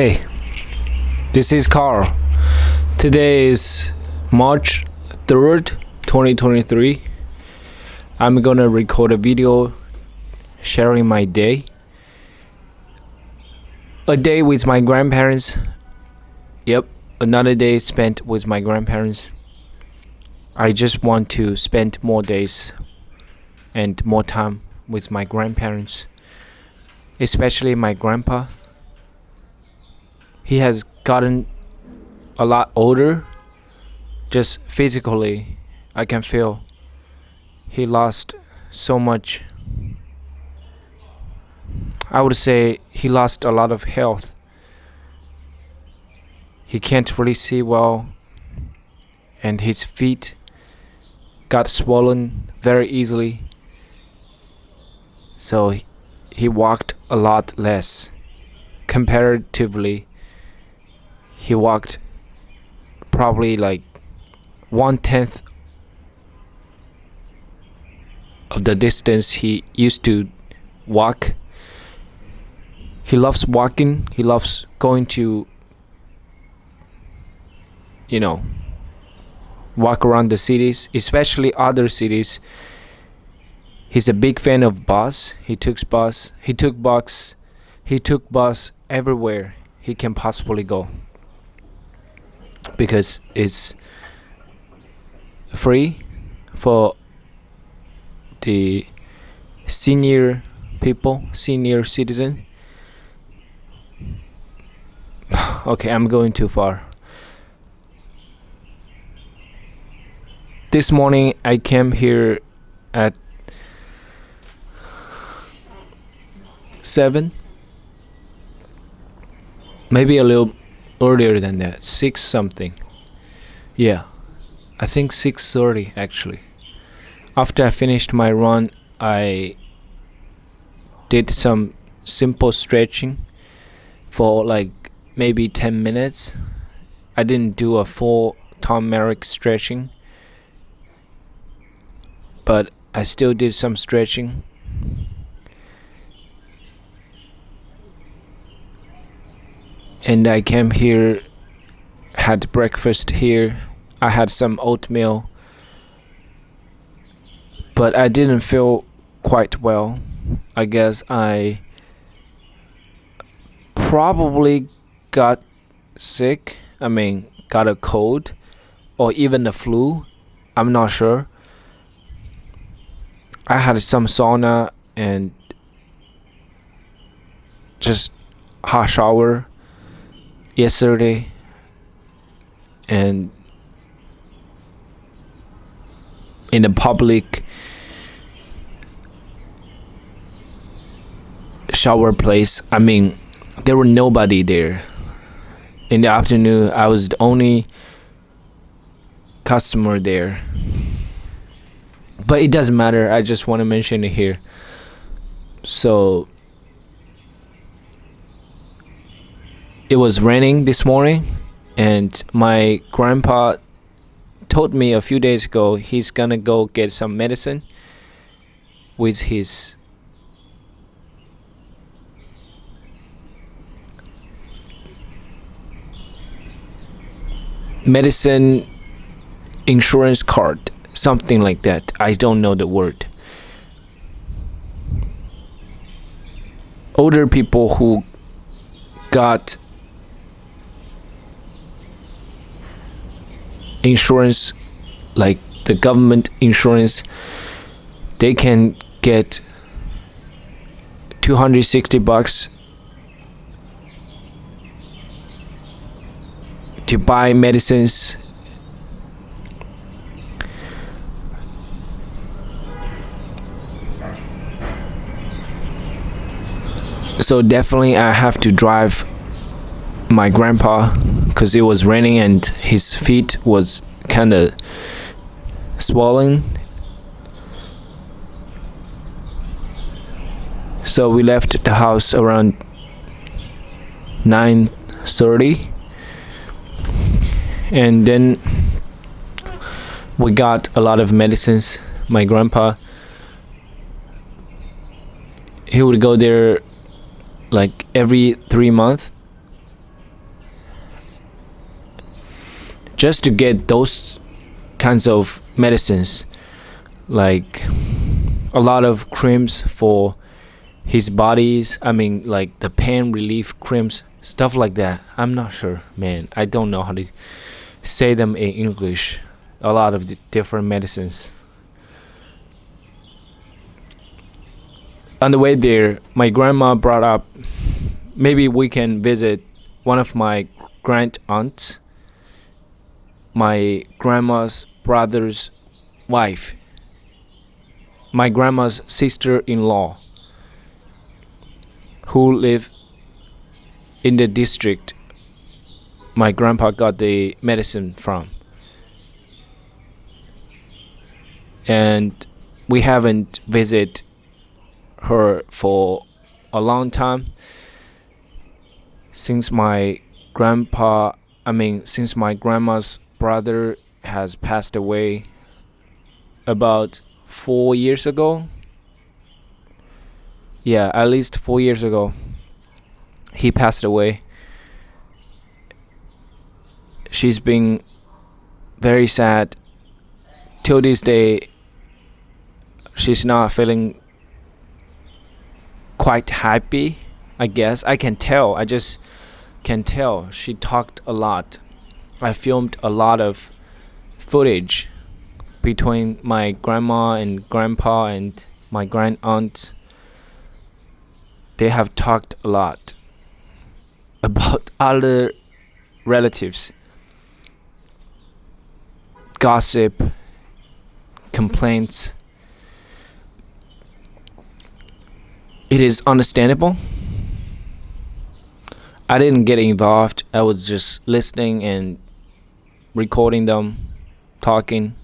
Hey, this is Carl. Today is March 3rd, 2023. I'm gonna record a video sharing my day. A day with my grandparents. Yep, another day spent with my grandparents. I just want to spend more days and more time with my grandparents, especially my grandpa. He has gotten a lot older. Just physically, I can feel he lost so much. I would say he lost a lot of health. He can't really see well, and his feet got swollen very easily. So he walked a lot less. Comparatively, he walked probably like 1/10 of the distance he used to walk. He loves walking. He loves going to, walk around the cities, especially other cities. He's a big fan of bus. He took bus everywhere he can possibly go because it's free for the senior citizen. Okay, I'm going too far. This morning I came here at 7, maybe a little earlier than that, 6 something. Yeah, I think 6:30 actually. After I finished my run, I did some simple stretching for like maybe 10 minutes. I didn't do a full turmeric stretching, but I still did some stretching. And I came here, had breakfast here. I had some oatmeal, but I didn't feel quite well. I guess I probably got sick. Got a cold or even the flu. I'm not sure. I had some sauna and just hot shower yesterday, and in the public shower place, there were nobody there. In the afternoon, I was the only customer there, but it doesn't matter. I just want to mention it here. So it was raining this morning, and my grandpa told me a few days ago he's gonna go get some medicine with his medicine insurance card, something like that. I don't know the word. Older people who got insurance, like the government insurance, they can get $260 to buy medicines. So definitely I have to drive my grandpa because it was raining and his feet was kind of swollen. So we left the house around 9:30, and then we got a lot of medicines. My grandpa, he would go there like every 3 months just to get those kinds of medicines, like a lot of creams for his bodies. I mean, like the pain relief creams, stuff like that. I'm not sure, man. I don't know how to say them in English. A lot of different medicines. On the way there, my grandma brought up maybe we can visit one of my grand aunts, my grandma's brother's wife, my grandma's sister-in-law, who live in the district my grandpa got the medicine from. And we haven't visited her for a long time since my since my grandma's brother has passed away about 4 years ago. Yeah, at least 4 years ago he passed away. She's been very sad till this day. She's not feeling quite happy, I guess. I just can tell. She talked a lot. I filmed a lot of footage between my grandma and grandpa and my grand aunt. They have talked a lot about other relatives, gossip, complaints. It is understandable. I didn't get involved. I was just listening and recording them talking.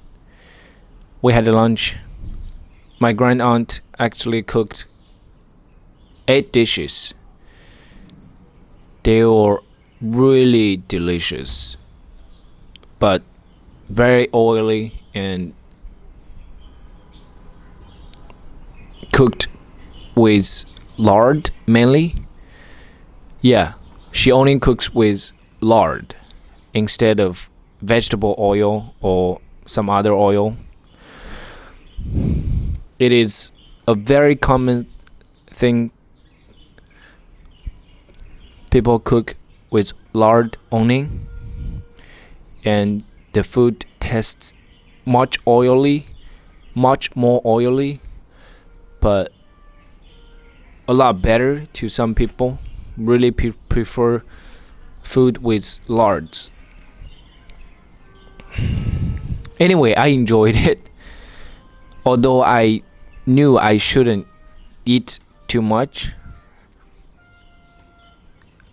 We had a lunch. My grand aunt actually cooked 8 dishes. They were really delicious, but very oily and cooked with lard mainly. Yeah, she only cooks with lard instead of vegetable oil or some other oil. It is a very common thing. People cook with lard only, and the food tastes much more oily, but a lot better to some people. Really prefer food with lards. Anyway, I enjoyed it, although I knew I shouldn't eat too much.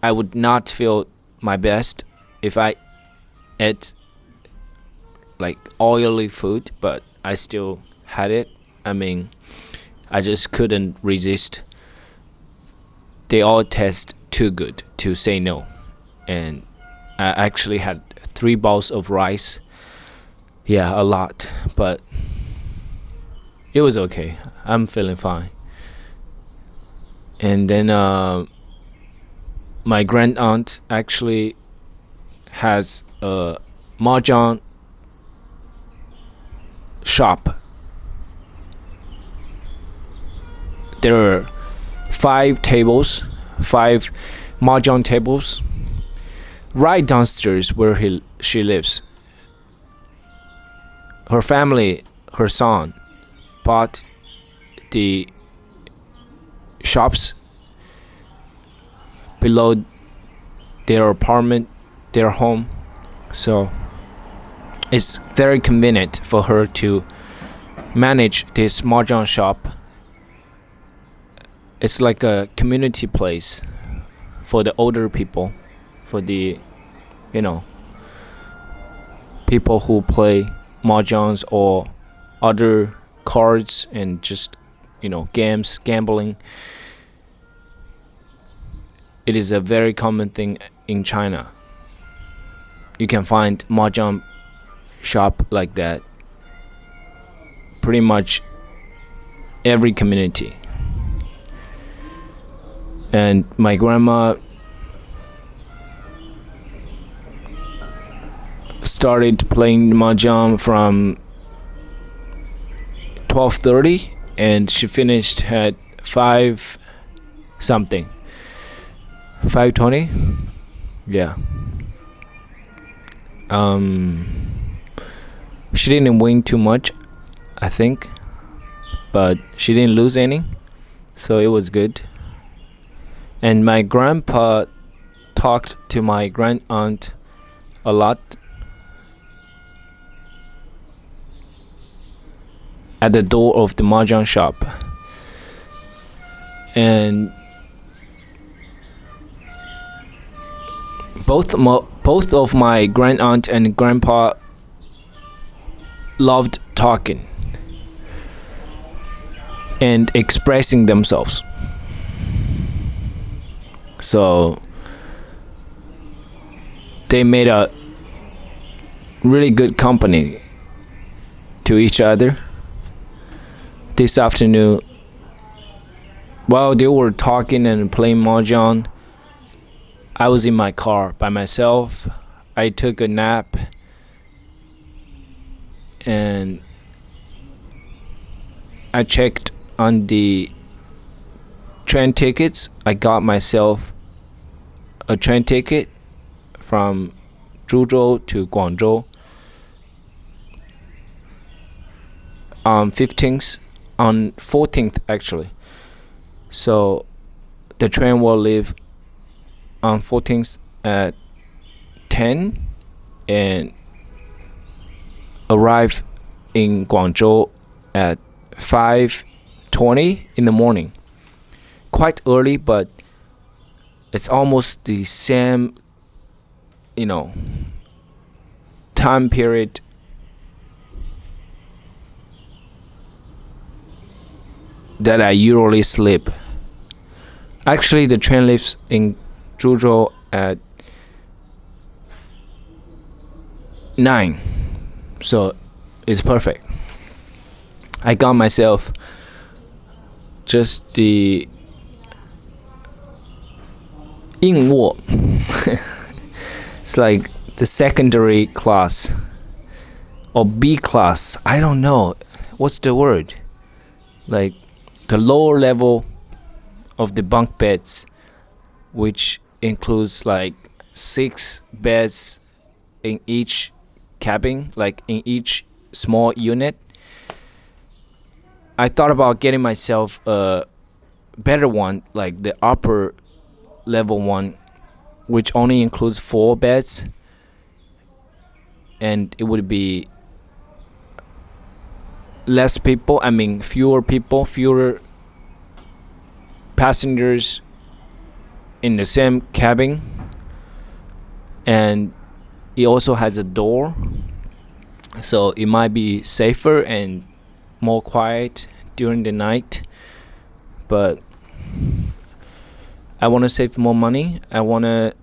I would not feel my best if I ate like oily food, but I still had it. I mean, I just couldn't resist. They all taste too good to say no. And I actually had 3 bowls of rice. Yeah, a lot, but it was okay. I'm feeling fine. And then my grand aunt actually has a mahjong shop. There are 5 mahjong tables right downstairs where she lives. Her family, her son, bought the shops below their apartment, their home, so it's very convenient for her to manage this mahjong shop. It's like a community place for the older people, for the people who play mahjongs or other cards and just games, gambling. It is a very common thing in China. You can find mahjong shop like that pretty much every community. And my grandma started playing mahjong from 12:30, and she finished at 5 something, 5:20. Yeah. She didn't win too much, I think, but she didn't lose any, so it was good. And my grandpa talked to my grand aunt a lot at the door of the mahjong shop, and both of my grand aunt and grandpa loved talking and expressing themselves. So they made a really good company to each other. This afternoon, while they were talking and playing mahjong, I was in my car by myself. I took a nap, and I checked on the train tickets. I got myself a train ticket from Zhuzhou to Guangzhou on 14th actually. So the train will leave on 14th at 10 and arrive in Guangzhou at 5:20 in the morning. Quite early, but it's almost the same, time period that I usually sleep. Actually, the train leaves in Zhuzhou at 9, so it's perfect. I got myself just the 硬卧. It's like the secondary class or B class. I don't know what's the word. Like the lower level of the bunk beds, which includes like 6 beds in each cabin, like in each small unit. I thought about getting myself a better one, like the upper level one, which only includes 4 beds, and it would be less people. I mean, fewer people, fewer passengers in the same cabin, and it also has a door, so it might be safer and more quiet during the night. But I want to save more money. I want to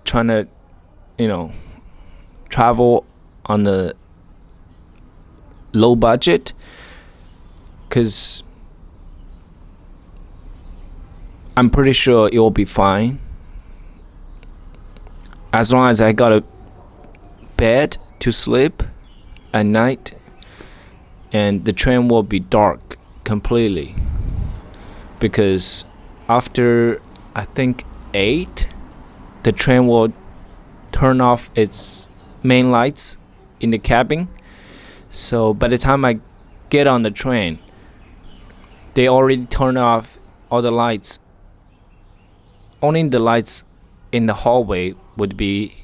try to, travel on a low budget, because I'm pretty sure it will be fine as long as I got a bed to sleep at night, and the train will be dark completely, because after I think 8, the train will turn off its main lights in the cabin. So by the time I get on the train, they already turn off all the lights. Only the lights in the hallway would be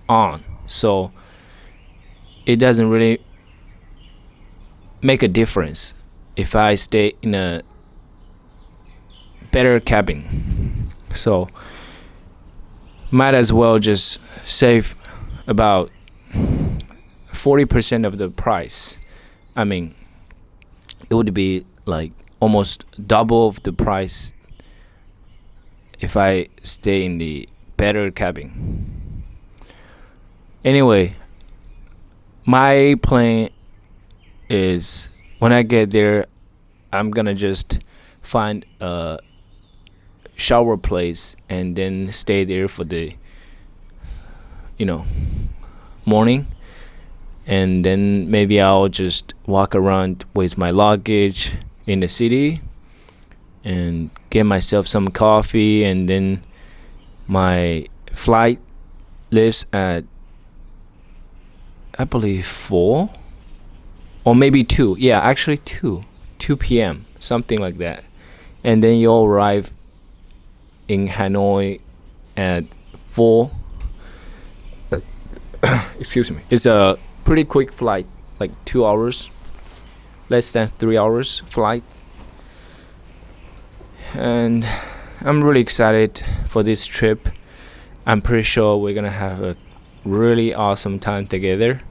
on, so it doesn't really make a difference if I stay in a better cabin. So might as well just save about 40% of the price. I mean, it would be like almost double of the price if I stay in the better cabin. Anyway, my plan is when I get there, I'm gonna just find a shower place and then stay there for the morning, and then maybe I'll just walk around with my luggage in the city and get myself some coffee, and then my flight leaves at, I believe, 4 or maybe 2. Yeah, actually 2 p.m., something like that. And then you'll arrive in Hanoi at 4. Excuse me. It's a pretty quick flight, like 2 hours, less than 3 hours flight. And I'm really excited for this trip. I'm pretty sure we're gonna have a really awesome time together.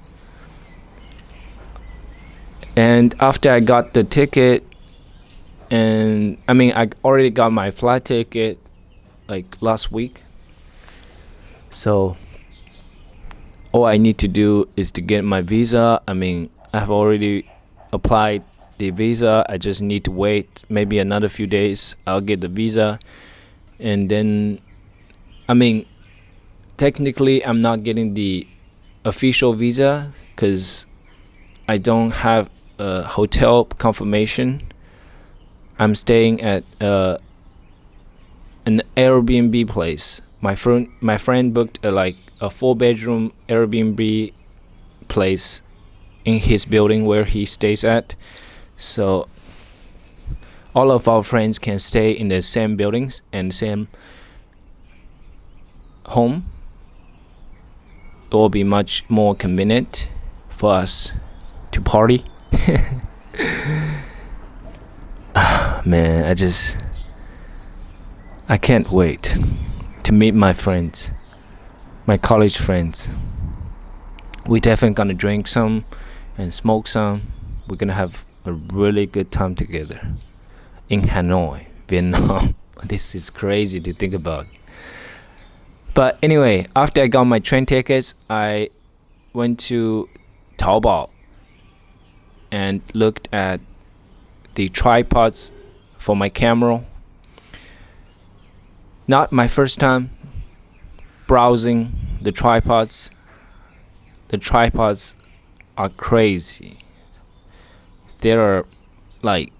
And after I got the ticket, and I already got my flight ticket like last week, so all I need to do is to get my visa. I've already applied the visa. I just need to wait maybe another few days. I'll get the visa, and then technically I'm not getting the official visa because I don't have a hotel confirmation. I'm staying at an Airbnb place. My friend booked a 4-bedroom Airbnb place in his building where he stays at. So all of our friends can stay in the same buildings and same home. It will be much more convenient for us to party. Man, I can't wait to meet my friends, my college friends. We definitely gonna drink some and smoke some. We're gonna have a really good time together in Hanoi, Vietnam. This is crazy to think about. But anyway, after I got my train tickets, I went to Taobao and looked at the tripods for my camera. Not my first time browsing the tripods. The tripods are crazy. There are like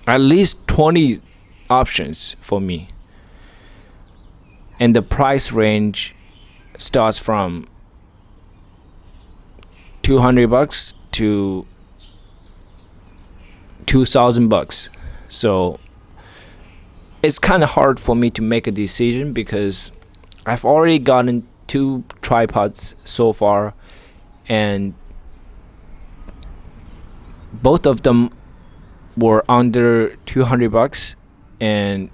at least 20 options for me. And the price range starts from $200 to $2,000. So it's kind of hard for me to make a decision because I've already gotten 2 tripods so far, and both of them were under $200, and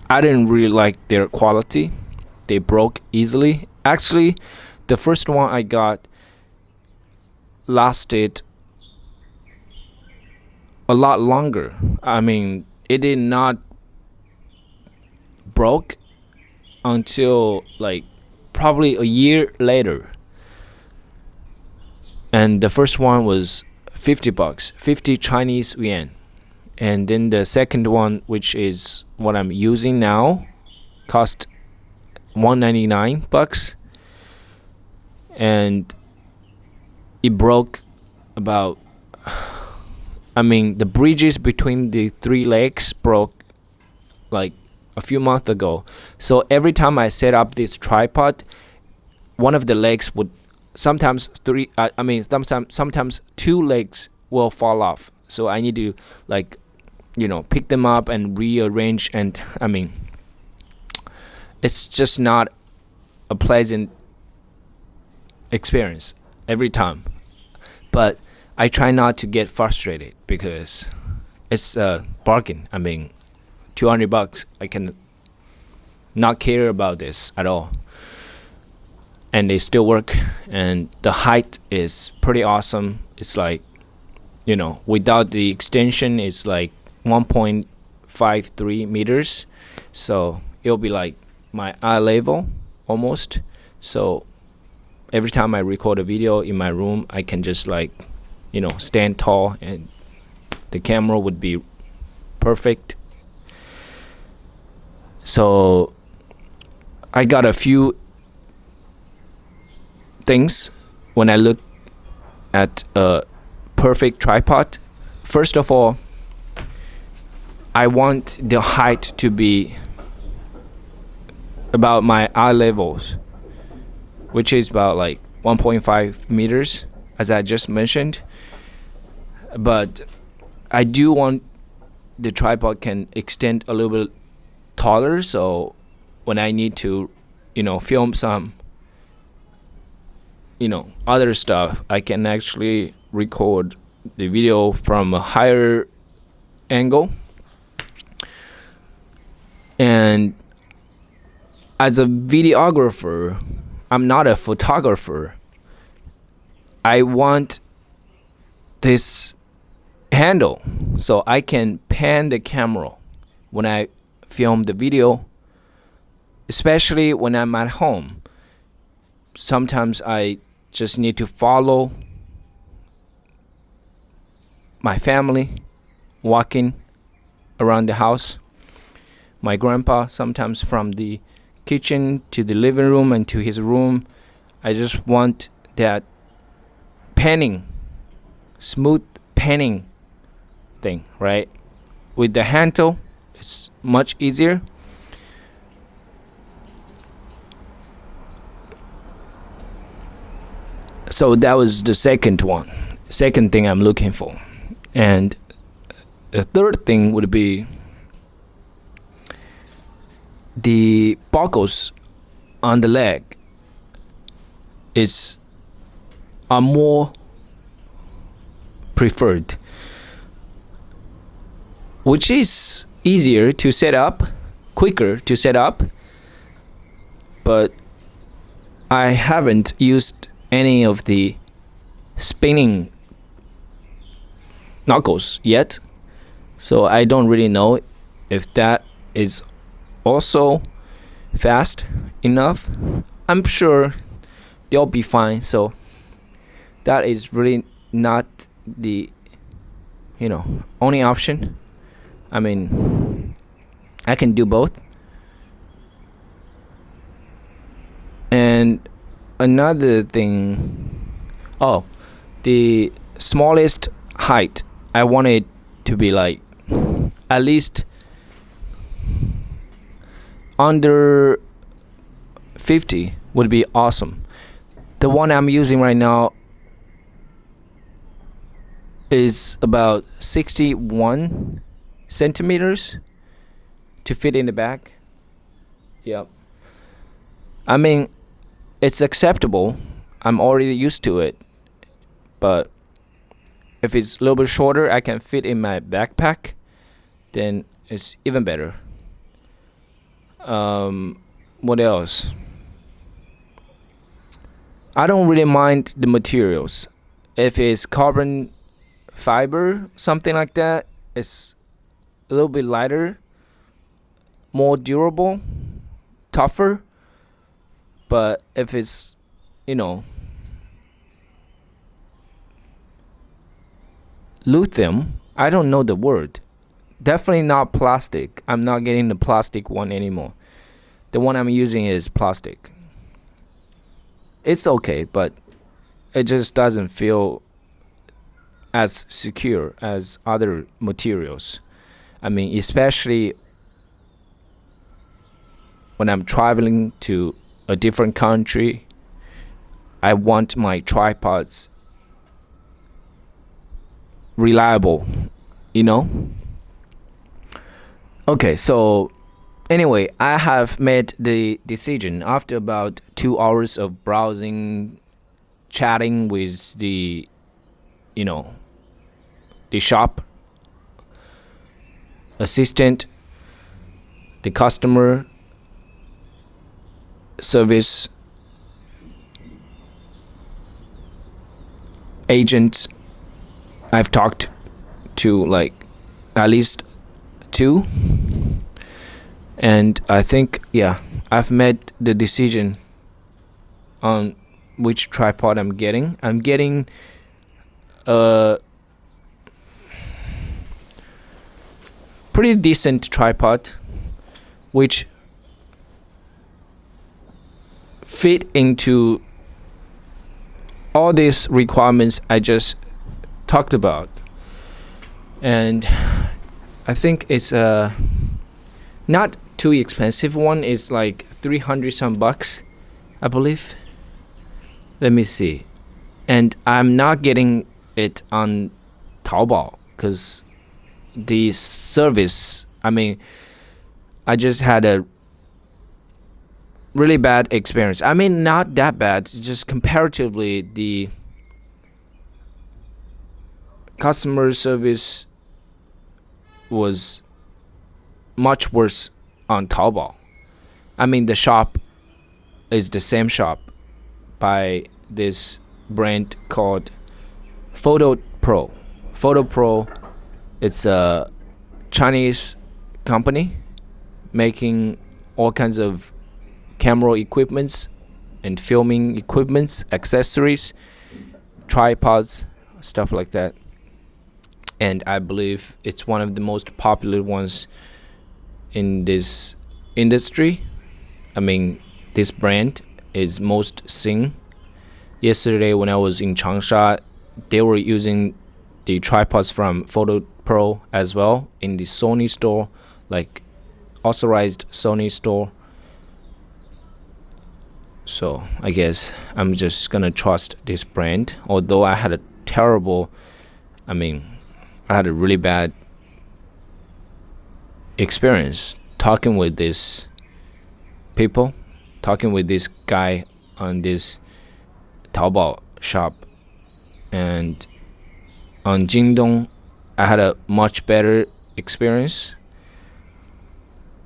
I didn't really like their quality. They broke easily. Actually, the first one I got lasted a lot longer. It did not broke until like probably a year later. And the first one was $50, 50 Chinese yuan. And then the second one, which is what I'm using now, cost $199, and it broke about, the bridges between the 3 legs broke like a few months ago. So every time I set up this tripod, one of the legs would sometimes 2 legs will fall off. So I need to pick them up and rearrange, and it's just not a pleasant experience every time. But I try not to get frustrated because it's a bargain. $200, I can not care about this at all, and they still work. And the height is pretty awesome. It's like, without the extension, it's like 1.53 meters, so it'll be like my eye level almost. So every time I record a video in my room, I can just stand tall, and the camera would be perfect. So I got a few things when I look at a perfect tripod. First of all, I want the height to be about my eye levels, which is about like 1.5 meters, as I just mentioned. But I do want the tripod can extend a little bit taller, so when I need to, film some, other stuff, I can actually record the video from a higher angle. And as a videographer, I'm not a photographer. I want this handle so I can pan the camera when I film the video, especially when I'm at home. Sometimes I just need to follow my family walking around the house. My grandpa, sometimes from the kitchen to the living room and to his room. I just want that panning, smooth panning thing, right? With the handle, it's much easier. So that was the second thing I'm looking for. And the third thing would be the buckles on the leg are more preferred, which is easier to set up, quicker to set up, but I haven't used any of the spinning knuckles yet, so I don't really know if that is also fast enough. I'm sure they'll be fine, so that is really not the only option. I mean, I can do both. And another thing, the smallest height, I want it to be like at least under 50 would be awesome. The one I'm using right now is about 61 centimeters to fit in the back. Yep. I mean, it's acceptable. I'm already used to it. But if it's a little bit shorter, I can fit in my backpack, then it's even better. What else? I don't really mind the materials. If it's carbon fiber, something like that, it's a little bit lighter, more durable, tougher. But if it's, lithium, I don't know the word. Definitely not plastic. I'm not getting the plastic one anymore. The one I'm using is plastic. It's okay, but it just doesn't feel as secure as other materials. I mean, especially when I'm traveling to a different country, I want my tripods reliable, Okay, so anyway, I have made the decision after about 2 hours of browsing, chatting with the shop assistant, the customer service agent. I've talked to like at least 2, and I think I've made the decision on which tripod I'm getting. I'm getting a pretty decent tripod which fit into all these requirements I just talked about. And I think it's a not too expensive one. It's like 300 some bucks, I believe. Let me see. And I'm not getting it on Taobao because the service, I just had a really bad experience. Not that bad, just comparatively the customer service was much worse on Taobao. The shop is the same shop by this brand called Photo Pro. Photo Pro, it's a Chinese company making all kinds of camera equipments and filming equipments, accessories, tripods, stuff like that. And I believe it's one of the most popular ones in this industry. This brand is most seen. Yesterday when I was in Changsha, they were using the tripods from Photo Pro as well in the Sony store, like authorized Sony store. So I guess I'm just gonna trust this brand, although I had a really bad experience talking with this guy on this Taobao shop. And on Jingdong, I had a much better experience.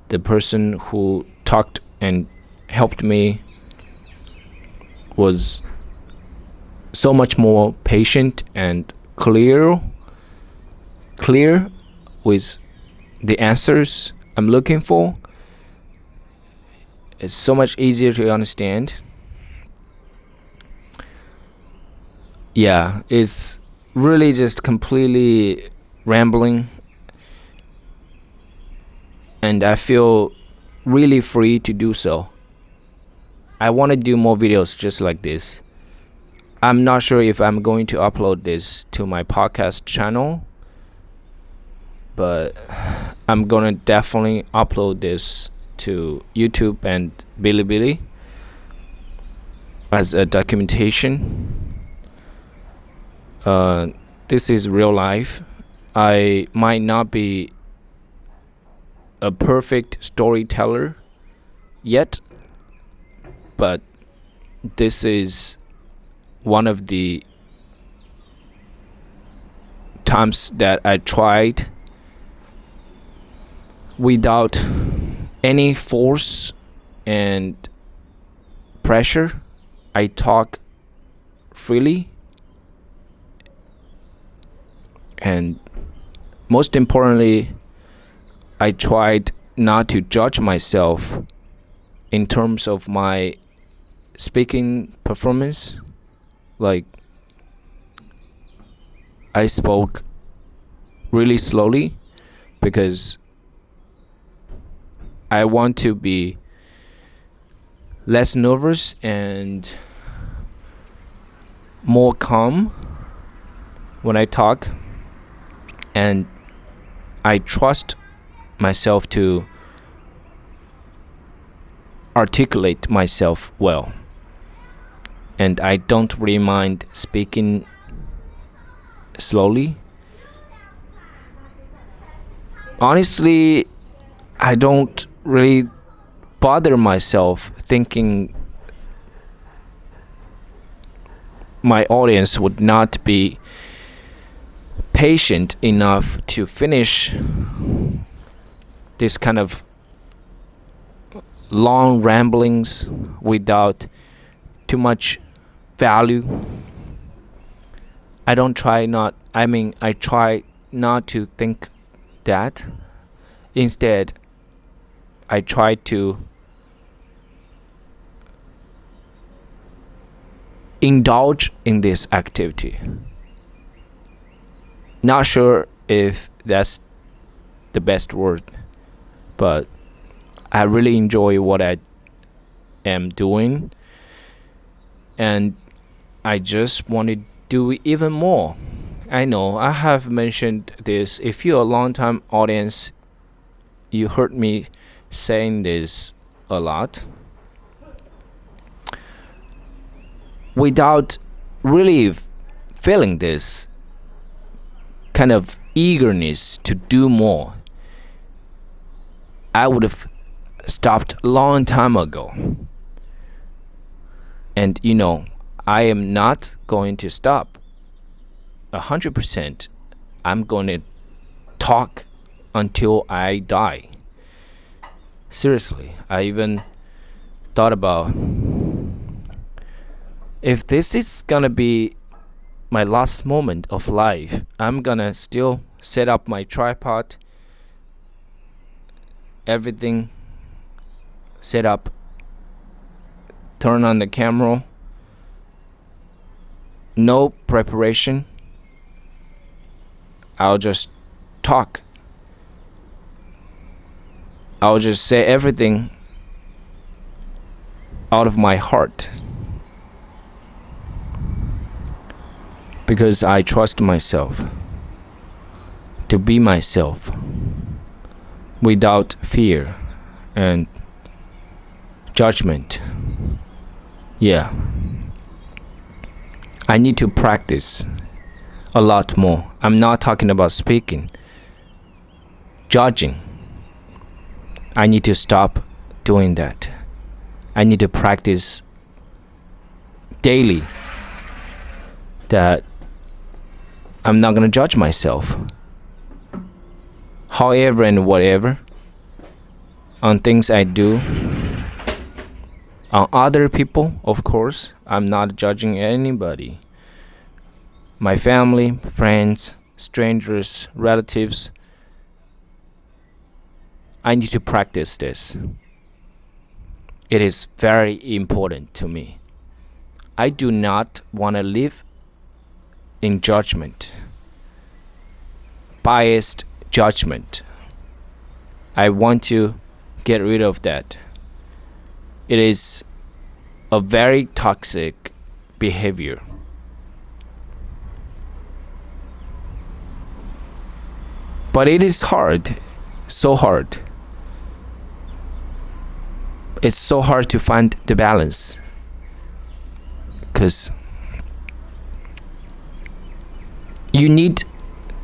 The person who talked and helped me was so much more patient and clear with the answers I'm looking for. It's so much easier to understand. Yeah, it's really just completely rambling, and I feel really free to do so. I want to do more videos just like this. I'm not sure if I'm going to upload this to my podcast channel, but I'm gonna definitely upload this to YouTube and Bilibili as a documentation. This is real life. I might not be a perfect storyteller yet, but this is one of the times that I tried without any force and pressure. I talk freely, and most importantly, I tried not to judge myself in terms of my speaking performance. Like, I spoke really slowly because I want to be less nervous and more calm when I talk, and I trust myself to articulate myself well, and I don't really mind speaking slowly. Honestly, I don't really bother myself thinking my audience would not be patient enough to finish this kind of long ramblings without too much value. I try not to think that. Instead, I try to indulge in this activity. Not sure if that's the best word, but I really enjoy what I am doing. and I just want to do even more. I know I have mentioned this. If you're a long time audience, you heard me saying this a lot. Without really feeling this kind of eagerness to do more, I would have stopped a long time ago. And I am not going to stop 100%. I'm going to talk until I die. Seriously, I even thought about, if this is gonna be my last moment of life, I'm gonna still set up my tripod, everything set up, turn on the camera, no preparation. I'll just talk. I'll just say everything out of my heart, because I trust myself to be myself without fear and judgment. Yeah, I need to practice a lot more. I'm not talking about speaking, judging. I need to stop doing that. I need to practice daily that I'm not going to judge myself, however and whatever, on things I do, on other people. Of course, I'm not judging anybody. My family, friends, strangers, relatives. I need to practice this. It is very important to me. I do not want to live in judgment, biased judgment. I want to get rid of that. It is a very toxic behavior. But it is hard, so hard. It's so hard to find the balance, because you need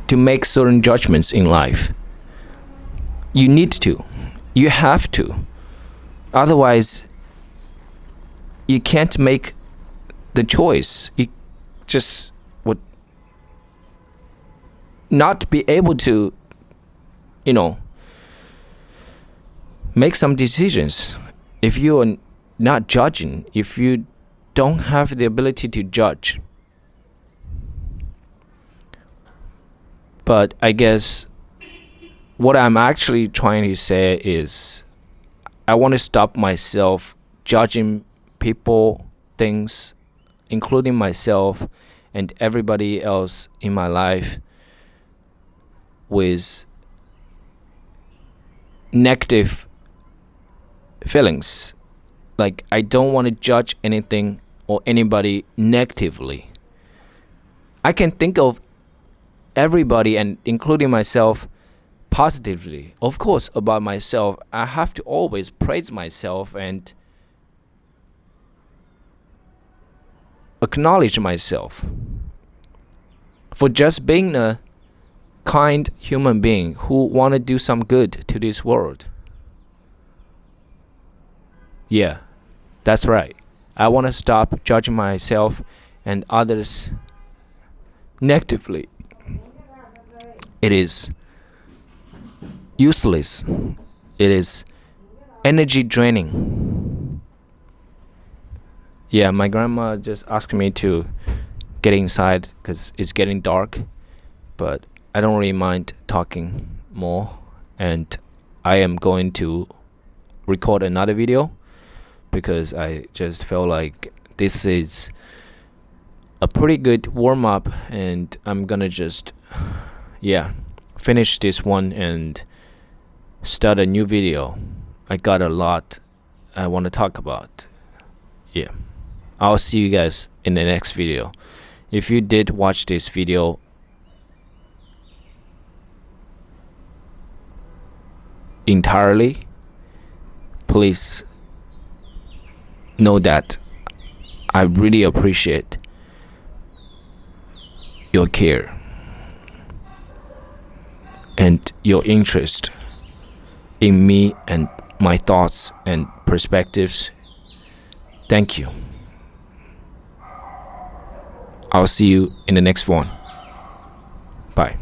to make certain judgments in life. You need to. You have to. Otherwise, you can't make the choice. You just would not be able to, make some decisions. If you are not judging, if you don't have the ability to judge. But I guess what I'm actually trying to say is, I want to stop myself judging people, things, including myself and everybody else in my life, with negative feelings. Like, I don't want to judge anything or anybody negatively. I can think of everybody, and including myself, positively. Of course, about myself, I have to always praise myself and acknowledge myself for just being a kind human being who want to do some good to this world. Yeah, that's right. I want to stop judging myself and others negatively. It is useless. It is energy draining. Yeah, my grandma just asked me to get inside because it's getting dark, but I don't really mind talking more, and I am going to record another video because I just felt like this is a pretty good warm-up, and I'm gonna just finish this one and start a new video. I got a lot I want to talk about. Yeah. I'll see you guys in the next video. If you did watch this video entirely, please know that I really appreciate your care and your interest in me and my thoughts and perspectives. Thank you. I'll see you in the next one. Bye.